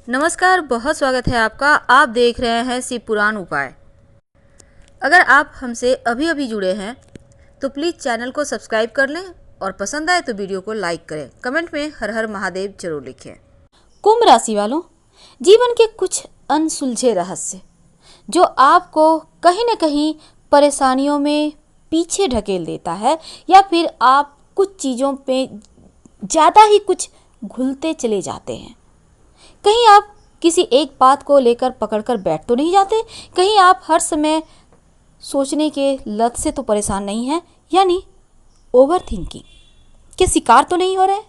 नमस्कार, बहुत स्वागत है आपका। आप देख रहे हैं शिव पुराण उपाय। अगर आप हमसे अभी अभी जुड़े हैं तो प्लीज़ चैनल को सब्सक्राइब कर लें और पसंद आए तो वीडियो को लाइक करें। कमेंट में हर हर महादेव जरूर लिखें। कुंभ राशि वालों, जीवन के कुछ अनसुलझे रहस्य जो आपको कहीं न कहीं परेशानियों में पीछे ढकेल देता है, या फिर आप कुछ चीज़ों पे ज़्यादा ही कुछ घुलते चले जाते हैं। कहीं आप किसी एक बात को लेकर पकड़कर बैठ तो नहीं जाते, कहीं आप हर समय सोचने के लत से तो परेशान नहीं हैं, यानी ओवर थिंकिंग के शिकार तो नहीं हो रहे।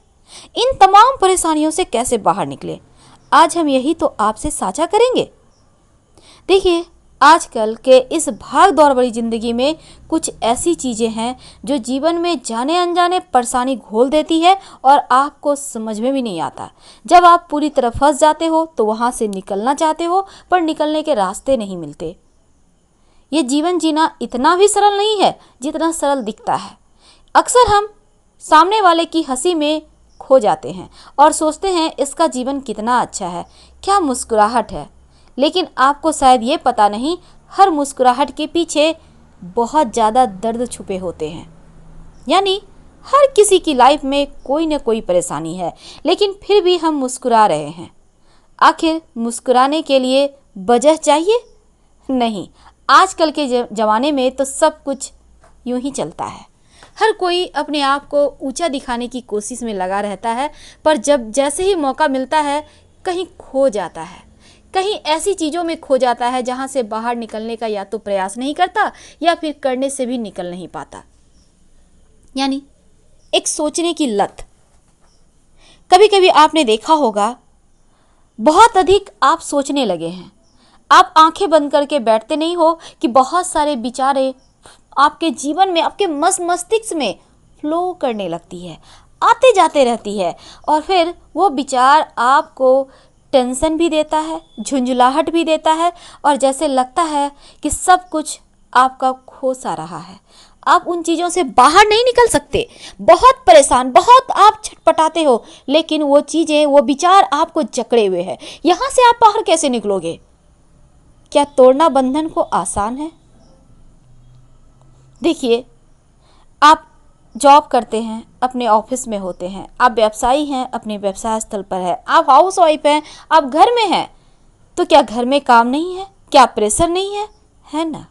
इन तमाम परेशानियों से कैसे बाहर निकले, आज हम यही तो आपसे साझा करेंगे। देखिए, आजकल के इस भाग दौड़ भरी जिंदगी में कुछ ऐसी चीज़ें हैं जो जीवन में जाने अनजाने परेशानी घोल देती है और आपको समझ में भी नहीं आता। जब आप पूरी तरह फंस जाते हो तो वहाँ से निकलना चाहते हो, पर निकलने के रास्ते नहीं मिलते। ये जीवन जीना इतना भी सरल नहीं है जितना सरल दिखता है। अक्सर हम सामने वाले की हंसी में खो जाते हैं और सोचते हैं इसका जीवन कितना अच्छा है, क्या मुस्कुराहट है। लेकिन आपको शायद ये पता नहीं, हर मुस्कुराहट के पीछे बहुत ज़्यादा दर्द छुपे होते हैं। यानी हर किसी की लाइफ में कोई न कोई परेशानी है, लेकिन फिर भी हम मुस्कुरा रहे हैं। आखिर मुस्कुराने के लिए वजह चाहिए? नहीं, आजकल के ज़माने में तो सब कुछ यूं ही चलता है। हर कोई अपने आप को ऊंचा दिखाने की कोशिश में लगा रहता है, पर जब जैसे ही मौका मिलता है कहीं खो जाता है, कहीं ऐसी चीज़ों में खो जाता है जहां से बाहर निकलने का या तो प्रयास नहीं करता या फिर करने से भी निकल नहीं पाता। यानी एक सोचने की लत। कभी कभी आपने देखा होगा, बहुत अधिक आप सोचने लगे हैं। आप आंखें बंद करके बैठते नहीं हो कि बहुत सारे विचारें आपके जीवन में, आपके मस्तिष्क में फ्लो करने लगती है, आते जाते रहती है, और फिर वो विचार आपको टेंशन भी देता है, झुंझलाहट भी देता है, और जैसे लगता है कि सब कुछ आपका खो सा रहा है। आप उन चीज़ों से बाहर नहीं निकल सकते, बहुत परेशान, बहुत आप छटपटाते हो, लेकिन वो चीज़ें, वो विचार आपको जकड़े हुए हैं। यहाँ से आप बाहर कैसे निकलोगे? क्या तोड़ना बंधन को आसान है? देखिए, आप जॉब करते हैं, अपने ऑफिस में होते हैं, आप व्यवसायी हैं, अपने व्यवसाय स्थल पर है, आप हाउस वाइफ हैं, आप घर में हैं, तो क्या घर में काम नहीं है? क्या प्रेशर नहीं है ना?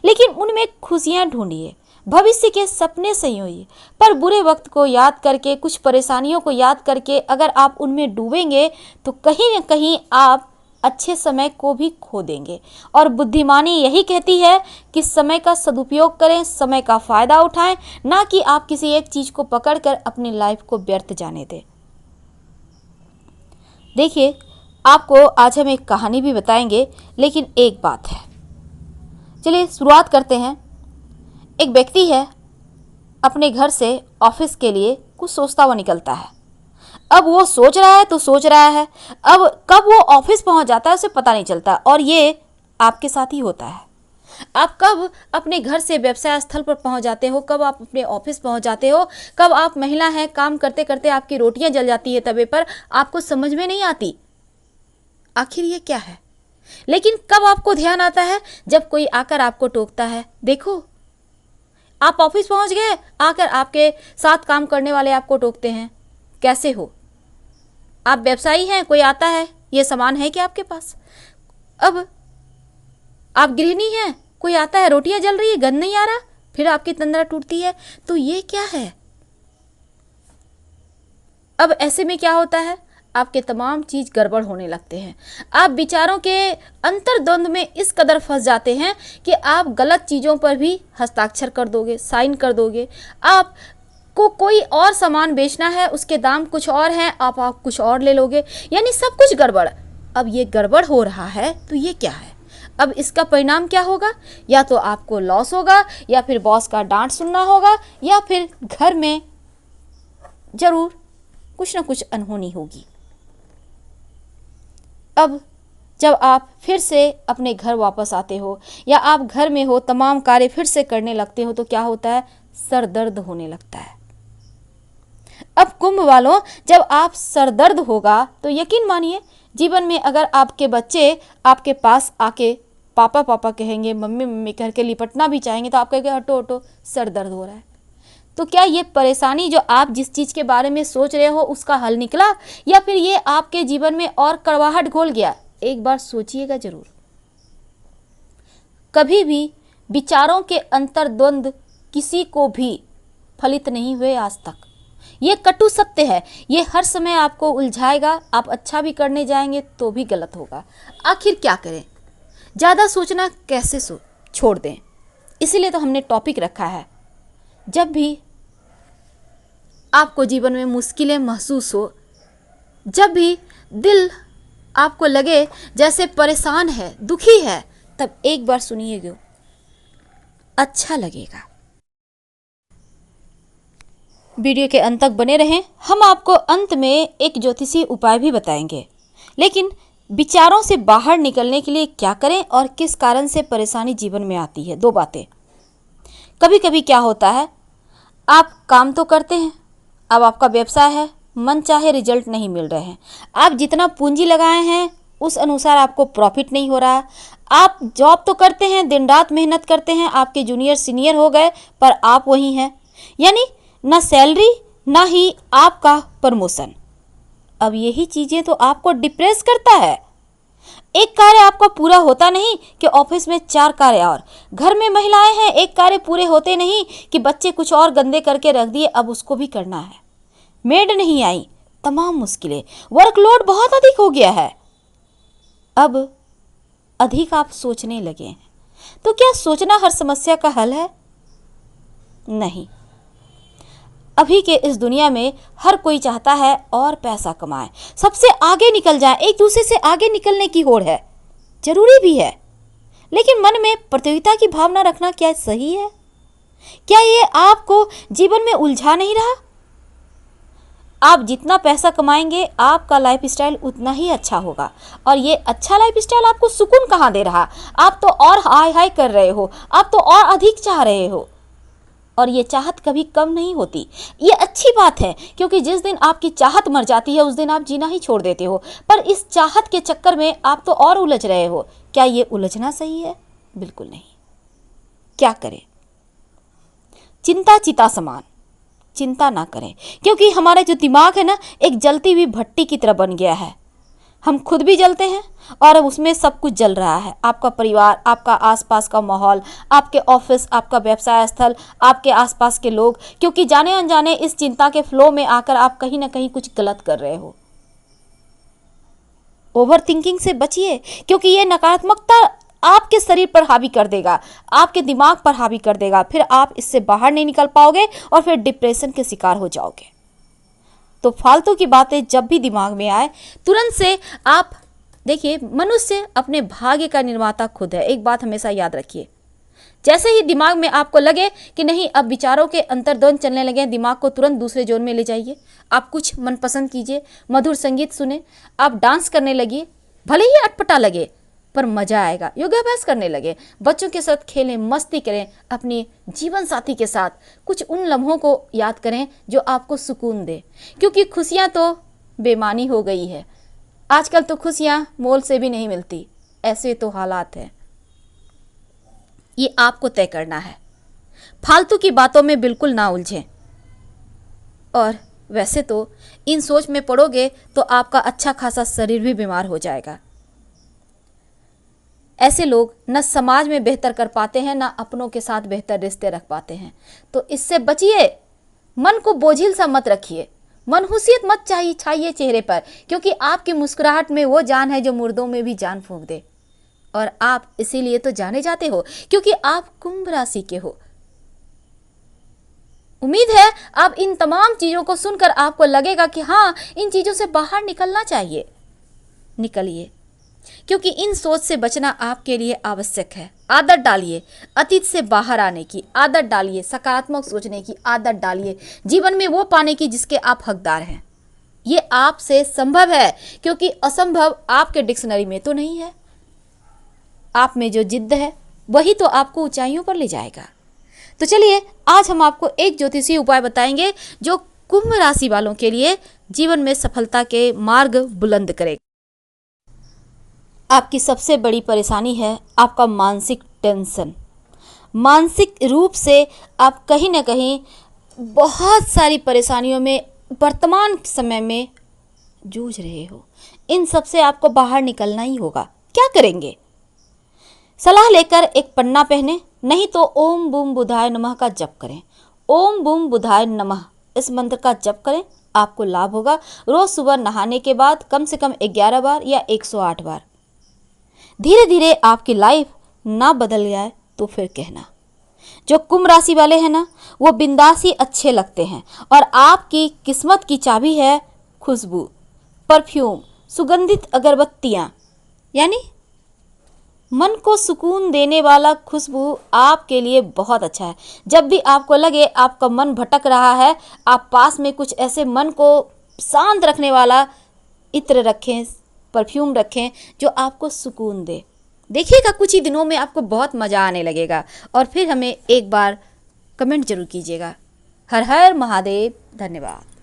लेकिन उनमें खुशियां ढूंढिए, भविष्य के सपने संजोइए, पर बुरे वक्त को याद करके, कुछ परेशानियों को याद करके अगर आप उनमें डूबेंगे तो कहीं न कहीं आप अच्छे समय को भी खो देंगे। और बुद्धिमानी यही कहती है कि समय का सदुपयोग करें, समय का फ़ायदा उठाएं, ना कि आप किसी एक चीज़ को पकड़कर अपनी लाइफ को व्यर्थ जाने दें। देखिए, आपको आज हम एक कहानी भी बताएंगे, लेकिन एक बात है। चलिए शुरुआत करते हैं। एक व्यक्ति है, अपने घर से ऑफिस के लिए कुछ सोचता हुआ निकलता है। अब वो सोच रहा है तो सोच रहा है, अब कब वो ऑफिस पहुंच जाता है उसे पता नहीं चलता। और ये आपके साथ ही होता है। आप कब अपने घर से व्यवसाय स्थल पर पहुंच जाते हो, कब आप अपने ऑफिस पहुंच जाते हो, कब आप महिला हैं, काम करते करते आपकी रोटियां जल जाती है तवे पर, आपको समझ में नहीं आती आखिर ये क्या है। लेकिन कब आपको ध्यान आता है? जब कोई आकर आपको टोकता है। देखो, आप ऑफिस पहुंच गए, आकर आपके साथ काम करने वाले आपको टोकते हैं, कैसे हो? आप व्यवसायी हैं, कोई आता है, ये सामान है क्या आपके पास? अब आप गृहिणी हैं, कोई आता है, रोटियां जल रही है, गंध नहीं आ रहा, फिर आपकी तंद्रा टूटती है। तो ये क्या है? अब ऐसे में क्या होता है? आपके तमाम चीज गड़बड़ होने लगते हैं। आप विचारों के अंतर्द्वंद में इस कदर फंस जाते हैं कि आप गलत चीजों पर भी हस्ताक्षर कर दोगे, साइन कर दोगे। आप को कोई और सामान बेचना है, उसके दाम कुछ और हैं, आप कुछ और ले लोगे, यानी सब कुछ गड़बड़। अब ये गड़बड़ हो रहा है तो ये क्या है? अब इसका परिणाम क्या होगा? या तो आपको लॉस होगा, या फिर बॉस का डांट सुनना होगा, या फिर घर में जरूर कुछ ना कुछ अनहोनी होगी। अब जब आप फिर से अपने घर वापस आते हो, या आप घर में हो, तमाम कार्य फिर से करने लगते हो, तो क्या होता है? सर दर्द होने लगता है। अब कुंभ वालों, जब आप सरदर्द होगा तो यकीन मानिए जीवन में अगर आपके बच्चे आपके पास आके पापा पापा कहेंगे, मम्मी मम्मी कह के लिपटना भी चाहेंगे, तो आप कहेंगे हटो हटो सर दर्द हो रहा है। तो क्या ये परेशानी जो आप जिस चीज़ के बारे में सोच रहे हो उसका हल निकला, या फिर ये आपके जीवन में और कड़वाहट घोल गया? एक बार सोचिएगा जरूर। कभी भी विचारों के अंतर्द्वंद किसी को भी फलित नहीं हुए आज तक। ये कटु सत्य है, ये हर समय आपको उलझाएगा। आप अच्छा भी करने जाएंगे तो भी गलत होगा। आखिर क्या करें? ज़्यादा सोचना कैसे छोड़ दें? इसीलिए तो हमने टॉपिक रखा है, जब भी आपको जीवन में मुश्किलें महसूस हो, जब भी दिल आपको लगे जैसे परेशान है, दुखी है, तब एक बार सुनिएगा, अच्छा लगेगा। वीडियो के अंत तक बने रहें। हम आपको अंत में एक ज्योतिषीय उपाय भी बताएंगे, लेकिन विचारों से बाहर निकलने के लिए क्या करें और किस कारण से परेशानी जीवन में आती है, दो बातें। कभी कभी क्या होता है, आप काम तो करते हैं, अब आपका व्यवसाय है, मन चाहे रिजल्ट नहीं मिल रहे हैं, आप जितना पूंजी लगाए हैं उस अनुसार आपको प्रॉफिट नहीं हो रहा। आप जॉब तो करते हैं, दिन रात मेहनत करते हैं, आपके जूनियर सीनियर हो गए पर आप वही हैं, यानी ना सैलरी ना ही आपका प्रमोशन। अब यही चीज़ें तो आपको डिप्रेस करता है। एक कार्य आपका पूरा होता नहीं कि ऑफिस में 4 कार्य, और घर में महिलाएं हैं, एक कार्य पूरे होते नहीं कि बच्चे कुछ और गंदे करके रख दिए, अब उसको भी करना है, मेड नहीं आई, तमाम मुश्किलें, वर्कलोड बहुत अधिक हो गया है। अब अधिक आप सोचने लगे हैं। तो क्या सोचना हर समस्या का हल है? नहीं। अभी के इस दुनिया में हर कोई चाहता है और पैसा कमाए, सबसे आगे निकल जाए, एक दूसरे से आगे निकलने की होड़ है, जरूरी भी है। लेकिन मन में प्रतियोगिता की भावना रखना क्या सही है? क्या ये आपको जीवन में उलझा नहीं रहा? आप जितना पैसा कमाएंगे आपका लाइफस्टाइल उतना ही अच्छा होगा, और ये अच्छा लाइफस्टाइल आपको सुकून कहाँ दे रहा? आप तो और हाई हाई कर रहे हो, आप तो और अधिक चाह रहे हो, और ये चाहत कभी कम नहीं होती। ये अच्छी बात है, क्योंकि जिस दिन आपकी चाहत मर जाती है उस दिन आप जीना ही छोड़ देते हो, पर इस चाहत के चक्कर में आप तो और उलझ रहे हो। क्या ये उलझना सही है? बिल्कुल नहीं। क्या करें? चिंता चिता समान, चिंता ना करें, क्योंकि हमारा जो दिमाग है ना, एक जलती हुई भट्टी की तरह बन गया है। हम खुद भी जलते हैं और अब उसमें सब कुछ जल रहा है, आपका परिवार, आपका आसपास का माहौल, आपके ऑफिस, आपका व्यवसाय स्थल, आपके आसपास के लोग, क्योंकि जाने अनजाने इस चिंता के फ्लो में आकर आप कहीं ना कहीं कुछ गलत कर रहे हो। ओवर थिंकिंग से बचिए, क्योंकि ये नकारात्मकता आपके शरीर पर हावी कर देगा, आपके दिमाग पर हावी कर देगा, फिर आप इससे बाहर नहीं निकल पाओगे और फिर डिप्रेशन के शिकार हो जाओगे। तो फालतू की बातें जब भी दिमाग में आए तुरंत से आप देखिए, मनुष्य अपने भाग्य का निर्माता खुद है। एक बात हमेशा याद रखिए, जैसे ही दिमाग में आपको लगे कि नहीं अब विचारों के अंतर्द्वंद चलने लगे, दिमाग को तुरंत दूसरे जोन में ले जाइए। आप कुछ मनपसंद कीजिए, मधुर संगीत सुने, आप डांस करने लगिए, भले ही अटपटा लगे पर मजा आएगा। योगाभ्यास करने लगे, बच्चों के साथ खेलें, मस्ती करें, अपने जीवन साथी के साथ कुछ उन लम्हों को याद करें जो आपको सुकून दे, क्योंकि खुशियां तो बेमानी हो गई है। आजकल तो खुशियां मोल से भी नहीं मिलती, ऐसे तो हालात हैं। ये आपको तय करना है। फालतू की बातों में बिल्कुल ना उलझें, और वैसे तो इन सोच में पड़ोगे तो आपका अच्छा खासा शरीर भी बीमार हो जाएगा। ऐसे लोग न समाज में बेहतर कर पाते हैं, न अपनों के साथ बेहतर रिश्ते रख पाते हैं। तो इससे बचिए। मन को बोझिल सा मत रखिए, मनहूसियत मत छाइए चेहरे पर, क्योंकि आपकी मुस्कुराहट में वो जान है जो मुर्दों में भी जान फूंक दे। और आप इसीलिए तो जाने जाते हो क्योंकि आप कुंभ राशि के हो। उम्मीद है आप इन तमाम चीजों को सुनकर आपको लगेगा कि हाँ, इन चीजों से बाहर निकलना चाहिए। निकलिए, क्योंकि इन सोच से बचना आपके लिए आवश्यक है। आदत डालिए, अतीत से बाहर आने की आदत डालिए, सकारात्मक सोचने की आदत डालिए, जीवन में वो पाने की जिसके आप हकदार हैं। ये आपसे संभव है, क्योंकि असंभव आपके डिक्शनरी में तो नहीं है। आप में जो जिद्द है वही तो आपको ऊंचाइयों पर ले जाएगा। तो चलिए, आज हम आपको एक ज्योतिषीय उपाय बताएंगे जो कुंभ राशि वालों के लिए जीवन में सफलता के मार्ग बुलंद करेगा। आपकी सबसे बड़ी परेशानी है आपका मानसिक टेंशन। मानसिक रूप से आप कहीं ना कहीं बहुत सारी परेशानियों में वर्तमान समय में जूझ रहे हो। इन सब से आपको बाहर निकलना ही होगा। क्या करेंगे? सलाह लेकर एक पन्ना पहने, नहीं तो ओम बूम बुधाय नमः का जप करें। ओम बूम बुधाय नमः इस मंत्र का जप करें, आपको लाभ होगा। रोज सुबह नहाने के बाद कम से कम 11 बार या 108 बार। धीरे धीरे आपकी लाइफ ना बदल जाए तो फिर कहना। जो कुंभ राशि वाले हैं ना, वो बिंदास ही अच्छे लगते हैं और आपकी किस्मत की चाबी है खुशबू, परफ्यूम, सुगंधित अगरबत्तियाँ, यानी मन को सुकून देने वाला खुशबू आपके लिए बहुत अच्छा है। जब भी आपको लगे आपका मन भटक रहा है, आप पास में कुछ ऐसे मन को शांत रखने वाला इत्र रखें, परफ्यूम रखें जो आपको सुकून दे। देखिएगा कुछ ही दिनों में आपको बहुत मज़ा आने लगेगा। और फिर हमें एक बार कमेंट जरूर कीजिएगा। हर हर महादेव। धन्यवाद।